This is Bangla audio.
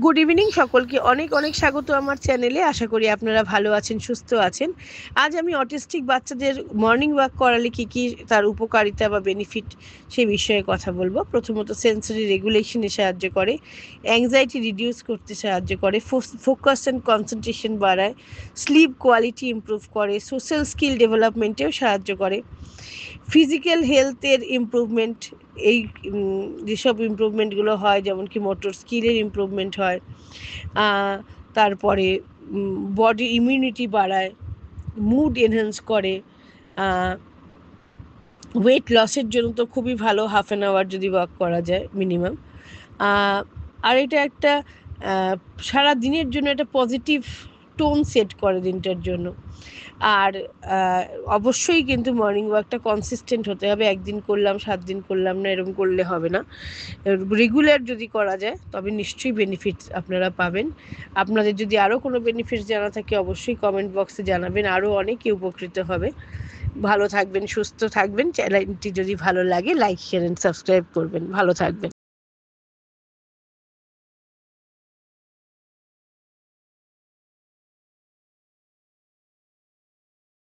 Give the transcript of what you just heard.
গুড ইভিনিং সকলকে, অনেক অনেক স্বাগত আমার চ্যানেলে। আশা করি আপনারা ভালো আছেন, সুস্থ আছেন। আজ আমি অটিস্টিক বাচ্চাদের মর্নিং ওয়াক করালে কি কি তার উপকারিতা বা বেনিফিট সে বিষয়ে কথা বলবো। প্রথমত সেন্সরি রেগুলেশনে সাহায্য করে, অ্যাংজাইটি রিডিউস করতে সাহায্য করে, ফোকাস অ্যান্ড কনসেন্ট্রেশন বাড়ায়, স্লিপ কোয়ালিটি ইমপ্রুভ করে, সোশ্যাল স্কিল ডেভেলপমেন্টেও সাহায্য করে, ফিজিক্যাল হেলথের ইমপ্রুভমেন্ট, এই যেসব ইমপ্রুভমেন্টগুলো হয় যেমন কি মোটর স্কিলের ইমপ্রুভমেন্ট হয়, তারপরে বডি ইমিউনিটি বাড়ায়, মুড এনহ্যান্স করে, ওয়েট লসের জন্য তো খুবই ভালো, হাফ অ্যান আওয়ার যদি ওয়াক করা যায় মিনিমাম। আর এটা একটা সারা দিনের জন্য একটা পজিটিভ টোন সেট করে দিনটার জন্য। আর অবশ্যই কিন্তু মর্নিং ওয়াকটা কনসিস্টেন্ট হতে হবে, একদিন করলাম 7 দিন করলাম না এরকম করলে হবে না। রেগুলার যদি করা যায় তবে নিশ্চয়ই বেনিফিটস আপনারা পাবেন। আপনাদের যদি আরও কোনো বেনিফিটস জানা থাকে অবশ্যই কমেন্ট বক্সে জানাবেন, আরও অনেকে উপকৃত হবে। ভালো থাকবেন, সুস্থ থাকবেন। চ্যানেলটি যদি ভালো লাগে লাইক শেয়ার অ্যান্ড সাবস্ক্রাইব করবেন। ভালো থাকবেন।